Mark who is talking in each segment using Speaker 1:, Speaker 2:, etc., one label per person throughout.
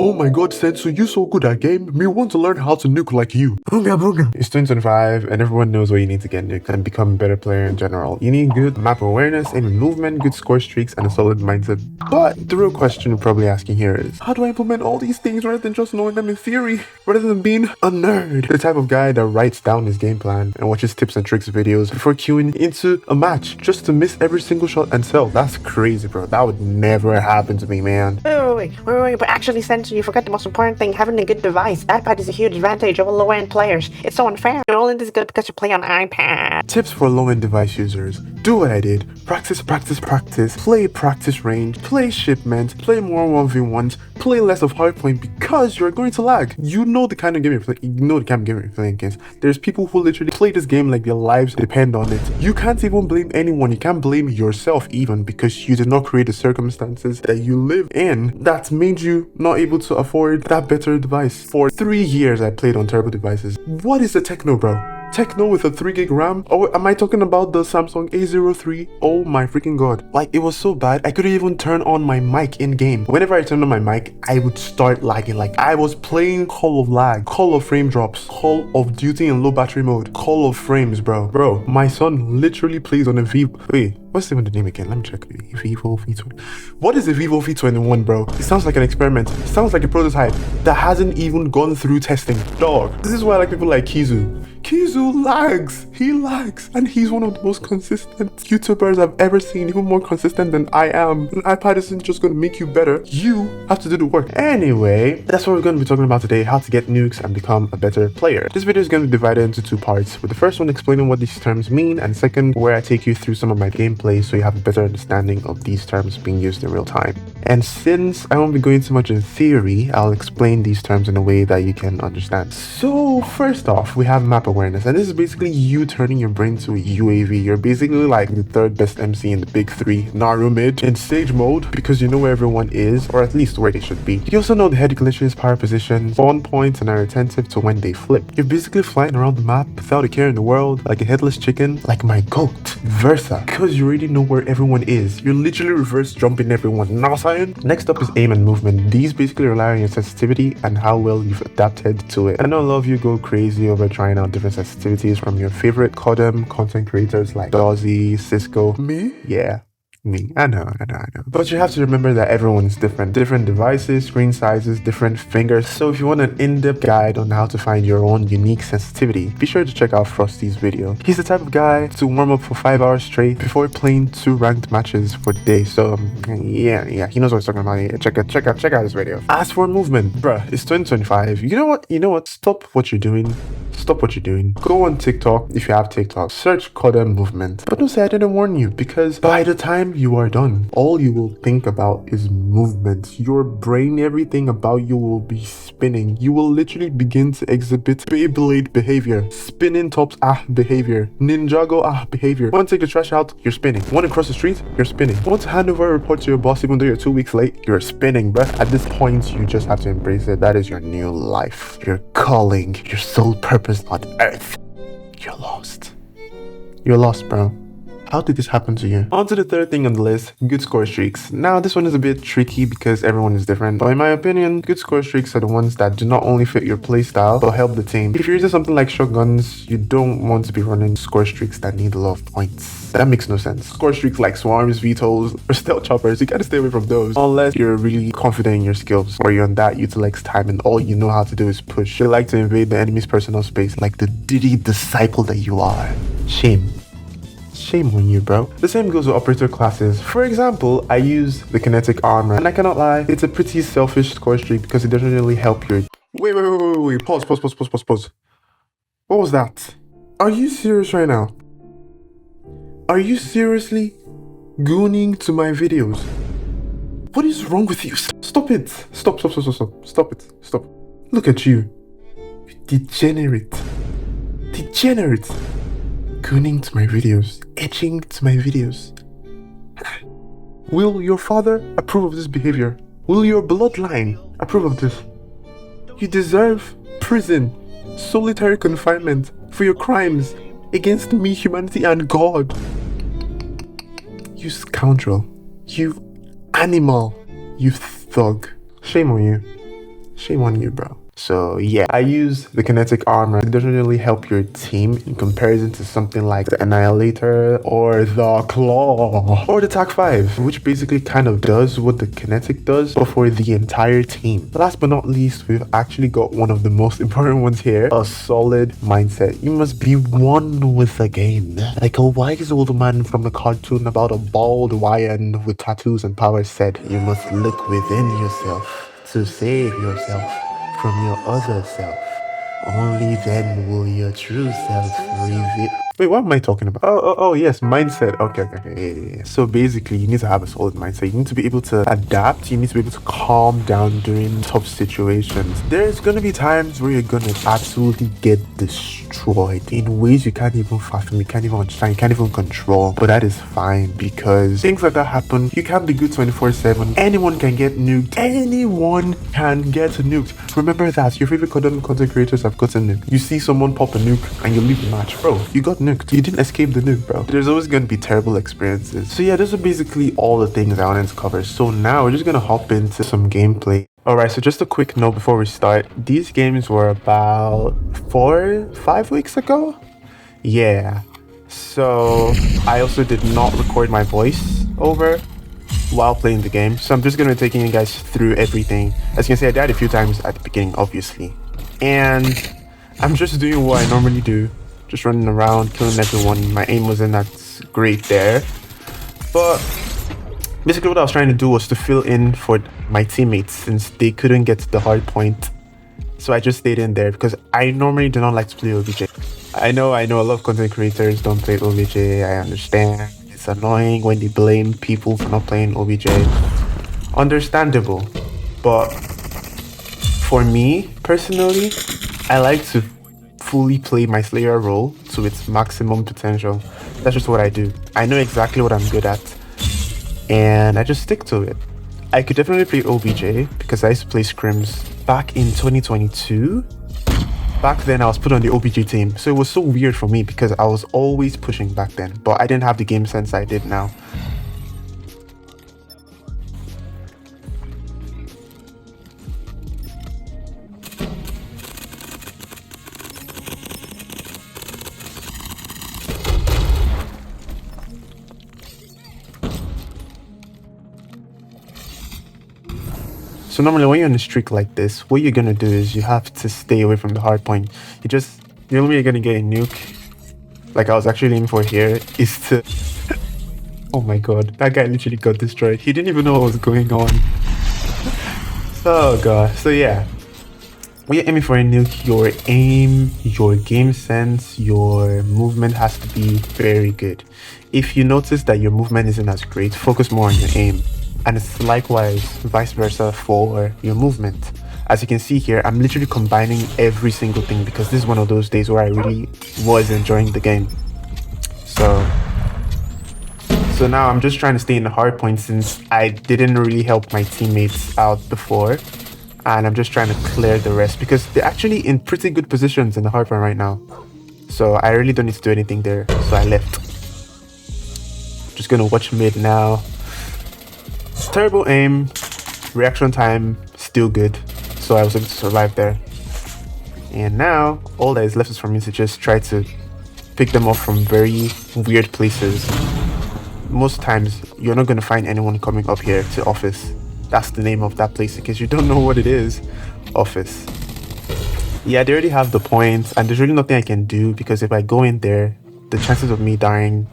Speaker 1: Oh my god, Sensu, you so good at game. Me want to learn how to nuke like you.
Speaker 2: Booga booga.
Speaker 1: It's 2025 and everyone knows what you need to get nuked and become a better player in general. You need good map awareness, aim and movement, good score streaks, and a solid mindset. But the real question you're probably asking here is, how do I implement all these things rather than just knowing them in theory? Rather than being a nerd? The type of guy that writes down his game plan and watches tips and tricks videos before queuing into a match just to miss every single shot and sell. That's crazy, bro. That would never happen to me, man.
Speaker 2: Wait, but actually, Sensu, you forgot the most important thing, having a good device. iPad is a huge advantage over low-end players. It's so unfair. You're only this good because you play on iPad.
Speaker 1: Tips for low-end device users. Do what I did. Practice, play practice range, play shipment, play more 1v1s, play less of hardpoint because you're going to lag. You know the kind of game you're playing. You know the kind of game you're playing against. There's people who literally play this game like their lives depend on it. You can't even blame anyone. You can't blame yourself even because you did not create the circumstances that you live in that made you not able to afford that better device. For 3 years I played on terrible devices. What is a Techno, bro? Techno with a 3 gig RAM? Oh, am I talking about the Samsung A03? Oh my freaking god. Like, it was so bad, I couldn't even turn on my mic in game. Whenever I turned on my mic, I would start lagging. Like, I was playing Call of Lag, Call of Frame Drops, Call of Duty in low battery mode, Call of Frames, bro. Bro, my son literally plays on a Wait, what's even the name again? Let me check. Vivo V20. What is a Vivo V21, bro? It sounds like an experiment. It sounds like a prototype that hasn't even gone through testing. Dog. This is why I like people like Kizu. Kizu lags. He lags. And he's one of the most consistent YouTubers I've ever seen. Even more consistent than I am. An iPad isn't just going to make you better. You have to do the work. Anyway, that's what we're going to be talking about today. How to get nukes and become a better player. This video is going to be divided into 2 parts. With the first one explaining what these terms mean. And second, where I take you through some of my gameplay so you have a better understanding of these terms being used in real time. And since I won't be going too much in theory, I'll explain these terms in a way that you can understand. So first off, we have map awareness, and this is basically you turning your brain to a UAV. You're basically like the 3rd best MC in the big 3, Naru mid, in stage mode, because you know where everyone is, or at least where they should be. You also know the head glitches, power position, spawn points, and are attentive to when they flip. You're basically flying around the map without a care in the world, like a headless chicken, like my goat. Versa, because you already know where everyone is. You're literally reverse jumping everyone. Now, science. Next up is aim and movement. These basically rely on your sensitivity and how well you've adapted to it. I know a lot of you go crazy over trying out different sensitivities from your favorite CODM content creators like Dozzy, Cisco. Me? Yeah. Me. I know. But you have to remember that everyone is different. Different devices, screen sizes, different fingers. So if you want an in-depth guide on how to find your own unique sensitivity, be sure to check out Frosty's video. He's the type of guy to warm up for 5 hours straight before playing 2 ranked matches for the day. So yeah, he knows what he's talking about. Yeah, check out his video. As for movement, bruh, it's 2025. You know what? Stop what you're doing. Go on TikTok if you have TikTok. Search CODM movement. But don't say I didn't warn you, because by the time you are done, all you will think about is movement. Your brain, everything about you will be spinning. You will literally begin to exhibit Beyblade behavior, spinning tops behavior, Ninjago behavior. Want to take the trash out? You're spinning. Want to cross the street? You're spinning. Want to hand over a report to your boss even though you're 2 weeks late? You're spinning, bruh. At this point, you just have to embrace it. That is your new life, your calling, your sole purpose on earth. You're lost, bro. How did this happen to you? On to the 3rd thing on the list, good score streaks. Now, this one is a bit tricky because everyone is different, but in my opinion, good score streaks are the ones that do not only fit your playstyle, but help the team. If you're using something like shotguns, you don't want to be running score streaks that need a lot of points. That makes no sense. Score streaks like swarms, vetols, or stealth choppers, you gotta stay away from those unless you're really confident in your skills, or you're on that utilize time and all you know how to do is push. They like to invade the enemy's personal space like the Diddy disciple that you are. Shame on you, bro. The same goes with operator classes. For example, I use the kinetic armor, and I cannot lie, it's a pretty selfish score streak because it doesn't really help your... Wait. Pause. What was that? Are you serious right now? Are you seriously gooning to my videos? What is wrong with you? Stop it. Stop it. Look at you. Degenerate. Gooning to my videos, etching to my videos. Will your father approve of this behavior? Will your bloodline approve of this? You deserve prison, solitary confinement for your crimes against me, humanity, and God. You scoundrel. You animal. You thug. Shame on you. Shame on you, bro. So yeah, I use the kinetic armor. It doesn't really help your team in comparison to something like the Annihilator or the Claw or the TAC 5, which basically kind of does what the kinetic does, but for the entire team. Last but not least, we've actually got one of the most important ones here, a solid mindset. You must be one with the game. Like a wise old man from a cartoon about a bald lion with tattoos and powers said, you must look within yourself to save yourself from your other self. Only then will your true self reveal. Wait, what am I talking about? Oh, yes, mindset. Okay. Yeah. So basically, you need to have a solid mindset. You need to be able to adapt. You need to be able to calm down during tough situations. There's gonna be times where you're gonna absolutely get destroyed in ways you can't even fathom, you can't even understand, you can't even control. But that is fine because things like that happen. You can't be good 24/7. Anyone can get nuked. Anyone can get nuked. Remember that your favorite content creators have gotten nuked. You see someone pop a nuke and you leave the match, bro. You got nuked. You didn't escape the nuke, bro. There's always gonna be terrible experiences. So yeah, those are basically all the things I wanted to cover. So now we're just gonna hop into some gameplay. Alright, so just a quick note before we start. These games were about 4-5 weeks ago? Yeah. So I also did not record my voice over while playing the game. So I'm just gonna be taking you guys through everything. As you can see, I died a few times at the beginning, obviously. And I'm just doing what I normally do. Just running around, killing everyone. My aim wasn't that great there. But basically what I was trying to do was to fill in for my teammates since they couldn't get to the hard point. So I just stayed in there because I normally do not like to play OBJ. I know a lot of content creators don't play OBJ. I understand. It's annoying when they blame people for not playing OBJ. Understandable. But for me, personally, I like to fully play my Slayer role to its maximum potential. That's just what I do. I know exactly what I'm good at. And I just stick to it. I could definitely play OBJ because I used to play scrims back in 2022. Back then I was put on the OBJ team, so it was so weird for me because I was always pushing back then, but I didn't have the game sense I did now. So normally when you're on a streak like this, what you're gonna do is you have to stay away from the hard point. The only way you're gonna get a nuke, like I was actually aiming for here, is to... Oh my god, that guy literally got destroyed. He didn't even know what was going on. Oh god, so yeah. When you're aiming for a nuke, your aim, your game sense, your movement has to be very good. If you notice that your movement isn't as great, focus more on your aim. And it's likewise vice versa for your movement. As you can see here, I'm literally combining every single thing because this is one of those days where I really was enjoying the game. So now I'm just trying to stay in the hard point since I didn't really help my teammates out before. And I'm just trying to clear the rest because they're actually in pretty good positions in the hard point right now. So I really don't need to do anything there. So I left. Just gonna watch mid now. Terrible aim, reaction time still good, so I was able to survive there. And now all that is left is for me to just try to pick them off from very weird places. Most times you're not going to find anyone coming up here to office. That's the name of that place in case you don't know what it is. Office. Yeah, they already have the points and there's really nothing I can do because if I go in there, the chances of me dying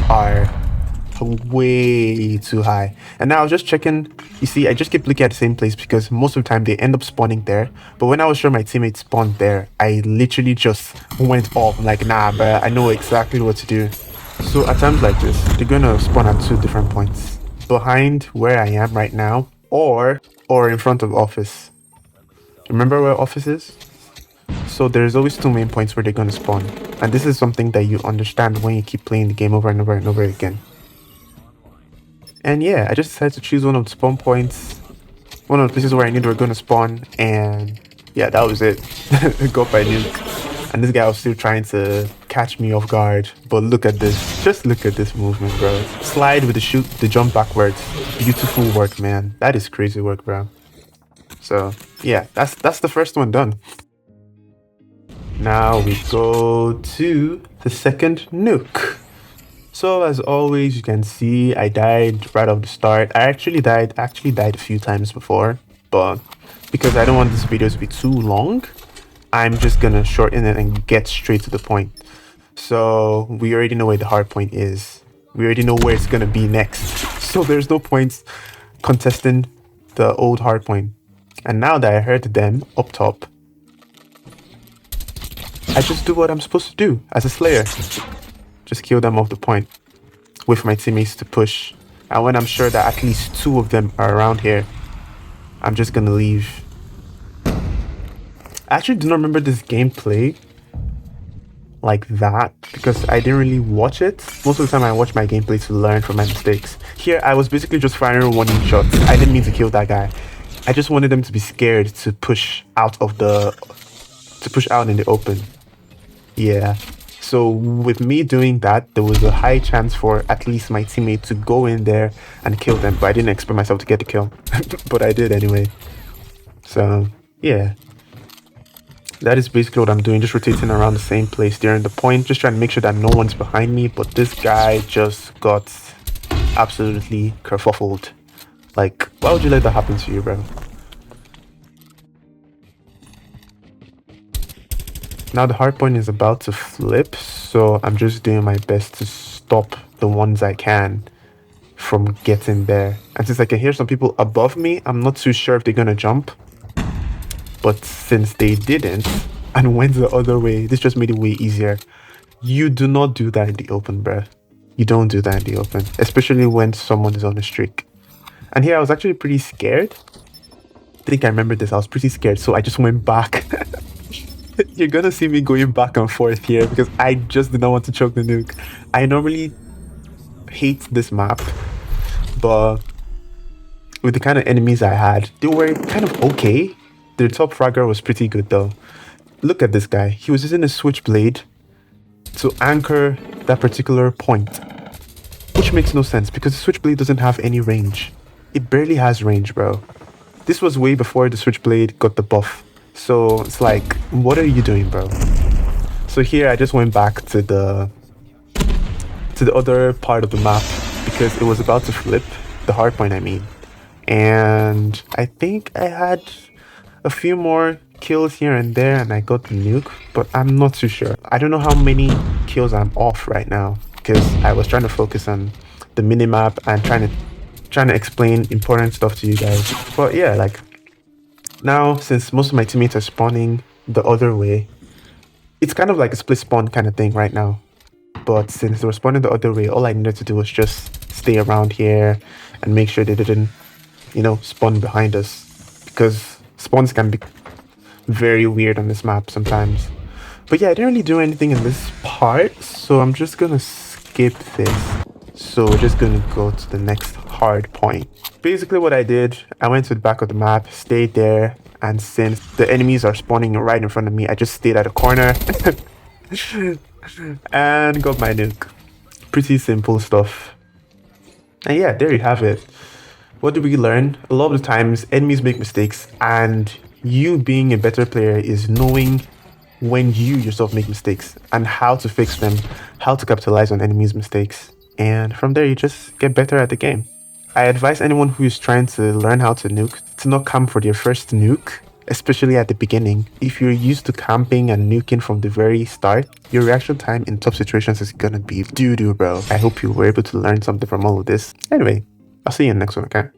Speaker 1: are way too high. And now I was just checking. You see, I just keep looking at the same place because most of the time they end up spawning there. But when I was sure my teammates spawned there, I literally just went off. I'm like, nah, but I know exactly what to do. So at times like this, they're gonna spawn at 2 different points. Behind where I am right now, or in front of office. Remember where office is? So there's always 2 main points where they're gonna spawn. And this is something that you understand when you keep playing the game over and over and over again. And yeah, I just decided to choose one of the spawn points, one of the places where I knew they were going to spawn, and yeah, that was it. Got by nuke. And this guy was still trying to catch me off guard, but look at this. Just look at this movement, bro. Slide with the shoot, the jump backwards. Beautiful work, man. That is crazy work, bro. So yeah, that's the first one done. Now we go to the second nuke. So as always, you can see I died right off the start. I actually died a few times before, but because I don't want this video to be too long, I'm just gonna shorten it and get straight to the point. So we already know where the hard point is. We already know where it's gonna be next. So there's no point contesting the old hard point. And now that I heard them up top, I just do what I'm supposed to do as a slayer. Just kill them off the point with my teammates to push. And when I'm sure that at least 2 of them are around here, I'm just gonna leave. I actually do not remember this gameplay like that because I didn't really watch it. Most of the time I watch my gameplay to learn from my mistakes. Here I was basically just firing warning shots. I didn't mean to kill that guy. I just wanted them to be scared to push out in the open. Yeah. So with me doing that, there was a high chance for at least my teammate to go in there and kill them, but I didn't expect myself to get the kill. But I did anyway. So yeah. That is basically what I'm doing, just rotating around the same place during the point, just trying to make sure that no one's behind me. But this guy just got absolutely kerfuffled. Like, why would you let that happen to you, bro? Now the hard point is about to flip, so I'm just doing my best to stop the ones I can from getting there. And since I can hear some people above me, I'm not too sure if they're gonna jump. But since they didn't and went the other way, this just made it way easier. You do not do that in the open, bruh. You don't do that in the open, especially when someone is on a streak. And here I was actually pretty scared. I think I remember this. I was pretty scared, so I just went back. You're gonna see me going back and forth here because I just did not want to choke the nuke. I normally hate this map, but with the kind of enemies I had, they were kind of okay. The top fragger was pretty good though. Look at this guy. He was using a switchblade to anchor that particular point, which makes no sense because the switchblade doesn't have any range. It barely has range, bro. This was way before the switchblade got the buff. So it's like, what are you doing, bro? So here I just went back to the other part of the map because it was about to flip, the hard point I mean. And I think I had a few more kills here and there and I got the nuke, but I'm not too sure. I don't know how many kills I'm off right now because I was trying to focus on the minimap and trying to explain important stuff to you guys. But yeah, like now since most of my teammates are spawning the other way, it's kind of like a split spawn kind of thing right now. But since they were spawning the other way, all I needed to do was just stay around here and make sure they didn't, you know, spawn behind us, because spawns can be very weird on this map sometimes. But yeah, I didn't really do anything in this part, so I'm just gonna skip this. So we're just gonna go to the next hard point. Basically what I did, I went to the back of the map, stayed there, and since the enemies are spawning right in front of me, I just stayed at a corner and got my nuke. Pretty simple stuff. And yeah, there you have it. What did we learn? A lot of the times enemies make mistakes, and you being a better player is knowing when you yourself make mistakes and how to fix them, how to capitalize on enemies' mistakes. And from there, you just get better at the game. I advise anyone who is trying to learn how to nuke to not camp for their first nuke, especially at the beginning. If you're used to camping and nuking from the very start, your reaction time in tough situations is gonna be doo-doo, bro. I hope you were able to learn something from all of this. Anyway, I'll see you in the next one, okay?